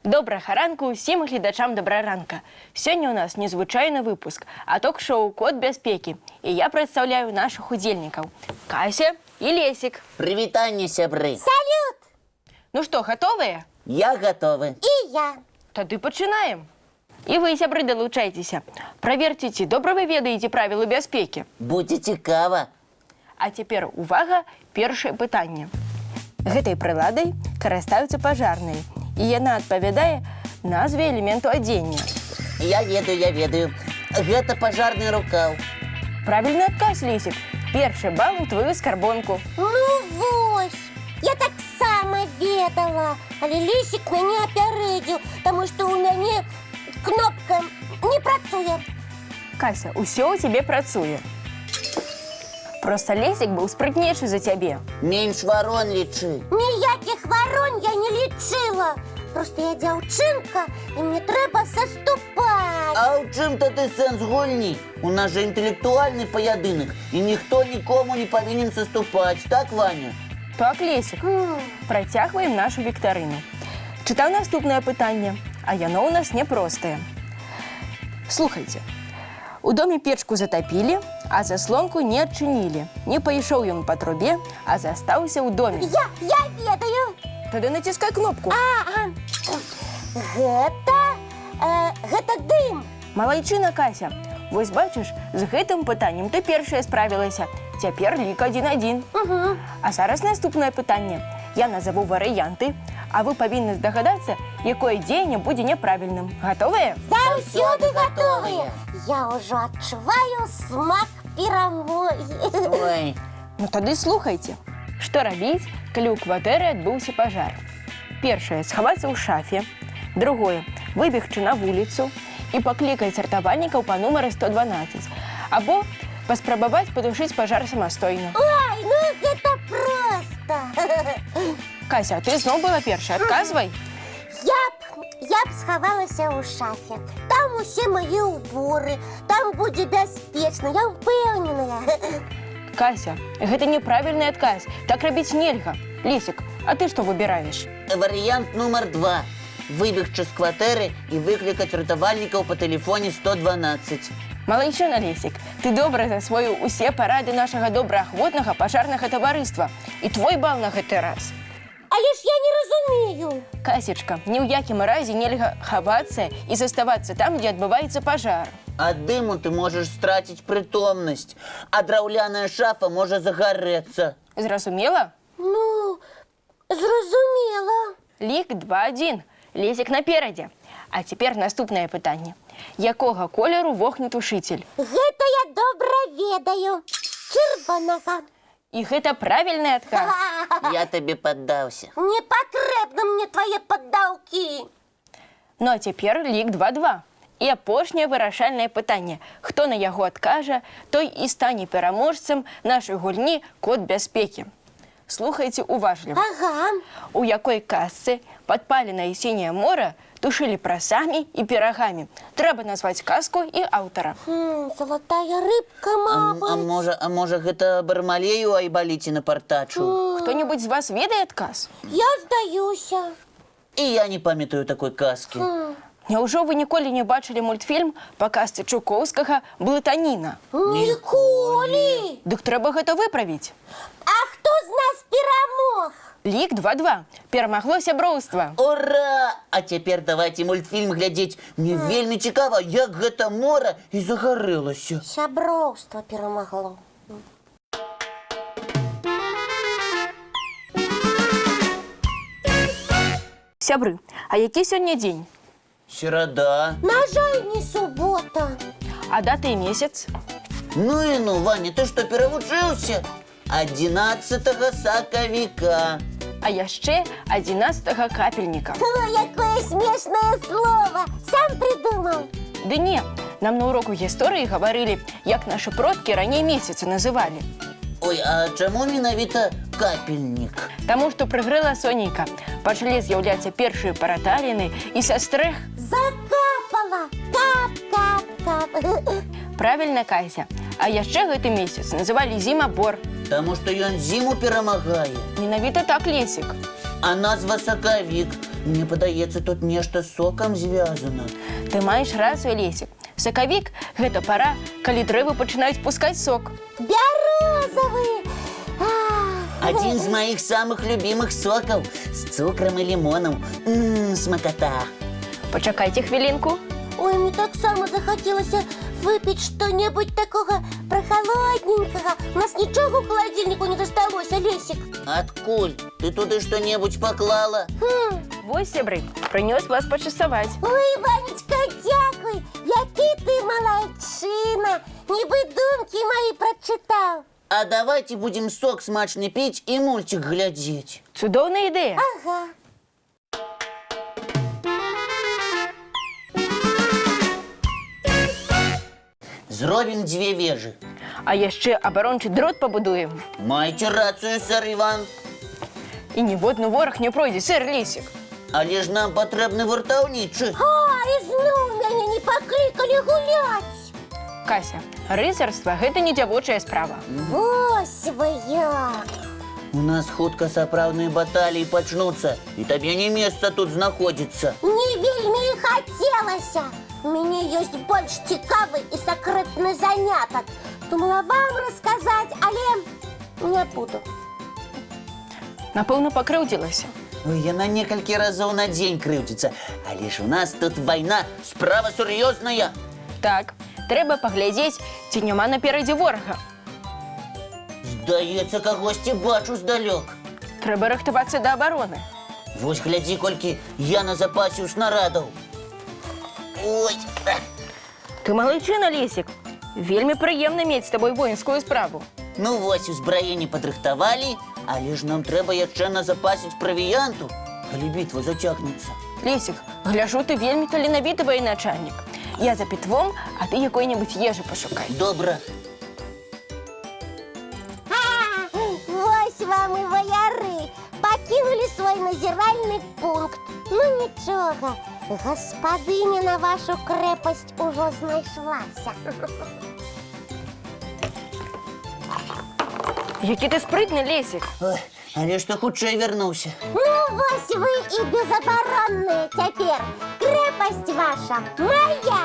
Добрага ранку усім гледачам добраранка. Сёння у нас незвычайны выпуск, а ток-шоу «Код бяспекі». І я прадстаўляю нашых удзельнікаў. Кася і Лесік. Привітанне, сябры. Салют! Ну што, гатовыя? Я готовы. И я. Тады пачынаем. І вы, сябры, далучайцеся. Праверце, ці добра вы ведаеце правілы бяспекі. Будзе цікава. А цяпер увага, першае пытанне. Гэтай прыладай карыстаюцца пажарныя, і яна адпавядае назве элементу адзення. Я ведаю. Гэта пажарны рукаў. Правільны адказ, Лесік. Першы бал у твою скарбонку. Ну вось, я так само ведала, але Лесік мяне апярэдзіў, таму што ў мяне кнопка не працуе. Кася, усё ў цябе працуе. Просто Лесік быў спрытнейшы за цябе. Менш варон лічы. Ніякіх варон я не лічыла. Просто я дзяўчынка, і мне трэба саступаць. А ў чым тады сэнс гульні? У нас жа інтэлектуальны паядынак, і ніхто нікому не павінен саступаць, так, Ваня? Так, Лесік. Працягваем нашу віктарыну. Чытаў наступнае пытанне, а яно ў нас няпростае. Слухайце. У доме печку затапілі, а заслонку не адчынілі. Не пайшоў ён па трубе, а застаўся ў доме. Я ведаю. Тады націскай кнопку. Гэта дым. Малайчына, Кася. Вось бачыш, з гэтым пытаннем ты першая справілася. Цяпер лік 1-1. А зараз наступнае пытанне. Я назову варыянты, а вы павінны здагадацца, якое дзеянне будзе няправільным. Гатовыя? Заўсёды гатовыя. Я ўжо адчуваю смак перамогі. Ой, Ну тады слухайце. Што рабіць, калі ў кватэры адбыўся пажар? Першае – схавацца ў шафе. Другое – выбегчы на вуліцу і паклікаць ратавальнікаў па нумары 112. Або паспрабаваць патушыць пажар самастойна. Ой, ну гэта проста. Кася, ты зноў была першая, адказвай. Я б схавалася ў шафе. Там усе мае ўборы, там будзе бяспечна, я ўпэўненая. Кася, гэта неправільны адказ. Так рабіць нельга. Лесік, а ты што выбіраеш? варыянт нумар 2. Выбегчы з кватэры і выклікаць ратавальнікаў па тэлефоне 112. Малайчына, Лесік, ты добра засвоіў усе парады нашага добраахвотнага пажарнага таварыства. І твой бал на гэты раз. Але ж я не разумею. Касечка, ні ў якім разе нельга хавацца і заставацца там, дзе адбываецца пажар. Ад дыму ты можаш страціць прытомнасць, а драўляная шафа можа загарэцца. Зразумела? Ну, зразумела. Лік 2-1. Лесік наперадзе. А цяпер наступнае пытанне. Якога колеру вогнетушыцель? Гэта я добра ведаю. Чырвонага. І гэта правільны адказ. Я табе паддаўся. Не патрэбны мне твае паддаўкі. Ну а цяпер лік 2-2. І апошняе вырашальнае пытанне. Хто на яго адкажа, той і стане пераможцам нашай гульні «Код бяспекі». Слухайце уважліва. Ага. У якой казцы падпаленае сіняе мора тушылі прасамі і пірагамі? Трэба назваць казку і аўтара. Залатая рыбка, мабыць. А можа гэта Бармалею Айбаліці напартачыў? Хто-небудзь з вас ведае адказ? Я здаюся. І я не памятаю такой казкі. Няўжо вы ніколі не бачылі мультфільм па казцы Чукоўскага «Блытаніна»? Ніколі. Дык трэба гэта выправіць. А хто з нас перамог? Лік 2-2. Перамагло сяброўства. Ура! А цяпер давайце мультфільм глядзець. Мне вельмі цікава, як гэта мора і загарэлася. Сяброўства перамагло. Сябры, а які сёння дзень? Серада. На жаль, не субота. А дата і месяц? Ну і ну, Ваня, ты што, перавучыўся? 11 сакавіка. А яшчэ 11 капельніка. Ой, якое смешнае слово. Сам придумал. Ды не, нам на уроку гісторыі гаварылі, як нашы продкі раней месяцы называлі. Ой, а чаму менавіта капельнік? Таму што прыгрэла сонейка. Пачалі з'яўляцца першыя параталіны і са стрэх. Закапала. Кап. Правільна, Кася. А яшчэ гэты месяц называлі зімабор. Таму што ён зіму перамагае. Менавіта так, Лесік. А назва сакавік Мне падаецца, тут нешта з сокам звязана. Ты маеш рацыю, Лесік. Сакавік – гэта пара, калі дрэвы пачынаюць пускаць сок. Бярозовый! Один з моих самых любимых соков с цукрам и лимоном. Смакота. Пачакайце хвілінку. Ой, мне так само захотелося выпить что-нибудь такого прохолодненького. У нас ничего в холодильнику не засталось, Олесик. Откуль? Ты туды что-нибудь поклала? Вось, сябры, прынёс вас пачасаваць. Ой, Ванечка, дякуй. Який ти малайчина. Ніби думки мої прочитав. А давайте будем сок смачный пить и мультик глядеть. Цудоўная ідэя. Ага. Зробим две вежи. А яшчэ абарончы дрот пабудуем. Маете рацию, сэр Иван. І ніводны вораг не пройдзе, сэр Лесік. Але ж нам патрэбны вартаўнічы. А, ізноў мяне не паклікалі гуляць. Кася, рыцарства – гэта не дзявочая справа. Вось вы як. У нас хутка сапраўдныя баталіі пачнуцца, і табе не месца тут знаходзіцца. Не вельмі і хацелася. У мяне ёсць больш цікавы і сакрэтны занятак. Думала вам расказаць, але не буду. Напэўна, пакрыўдзілася. Ой, яна некалькі разоў на дзень крыўдзіцца. Але ж у нас тут вайна, справа сур'ёзная. Так, трэба паглядзець, ці няма наперадзе ворага. Здаецца, кагосьці бачу здалёк. Трэба рыхтавацца да абароны. Вось глядзі, колькі я назапасіў снарадаў. Ой, Ты малайчына, Лесік. Вельмі прыемна мець з табой воінскую справу. ну вось узбраенне падрыхтавалі, але ж нам трэба яшчэ назапасіць правіянту, калі бітва зацягнецца. Лесік, гляжу, ты вельмі таленавіты военачальнік. Я за пітвом, а ты якой-небудзь ежы пашукай. Добра. Вось вам і ваяры. Пакінулі свой назіральны пункт. Ну нічога, гаспадыня на вашу крэпасць ужо знайшлася. Які ты спрытны, Лесік. Ой, але што хутчэй вярнуўся. Ну вось вы і безабаронныя цяпер. Крэпасць ваша моя.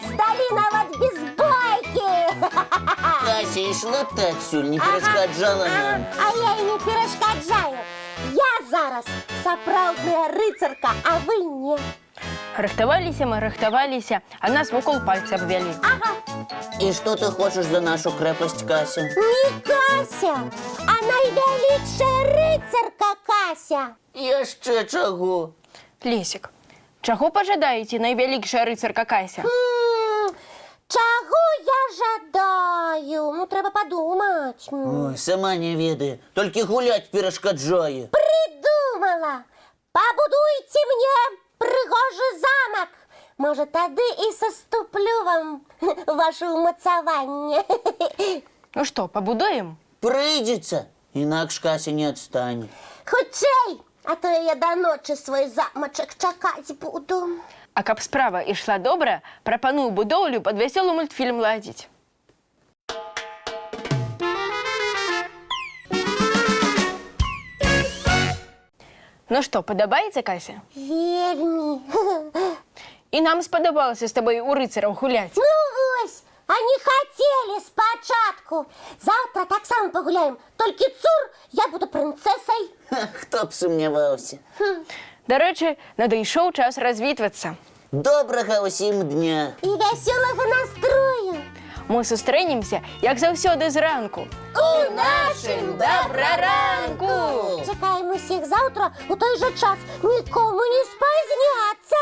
Здалі нават без бойкі. Кася, ішла б ты адсюль, не перашкаджала нам. А я і не перашкаджаю. Я зараз сапраўдная рыцарка, а вы не. Рыхтаваліся мы, рыхтаваліся, а нас вокол пальца абвялі. Ага. І што ты хочаш за нашу крэпасць, Кася? Не Кася, а найвялікшая рыцарка Кася. Яшчэ чаго? Лесік, чаго пажадаеце, найвялікшая рыцарка Кася? Чаго я жадаю? Ну, трэба падумаць. Ой, сама не ведае, толькі гуляць перашкаджае. Придумала. Пабудуйце мне прыгожы замак. Можа, тады і саступлю вам ваше умацаванне. Ну што, пабудуем? Прыйдзецца, інакш Кася не адстане. Хутчэй, а то я да ночы свой замачак чакаць буду. А каб справа ішла добра, прапаную будоўлю пад вясёлы мультфільм ладзіць. Ну што, падабаецца, Кася? Вельмі. І нам спадабалася з табой у рыцараў гуляць. Ну вось, а не хацелі спачатку. Завтра таксама пагуляем. Толькі цур, я буду прынцэсай. Хто б сумняваўся. Дарэчы, надышоў час развітвацца. Добрага ўсім дня. І вясёлага настрою. Мы сустрэнемся, як заўсёды зранку. У нашым добраранку! Чакаем усіх заўтра у той жа час. Нікому не спазняцца.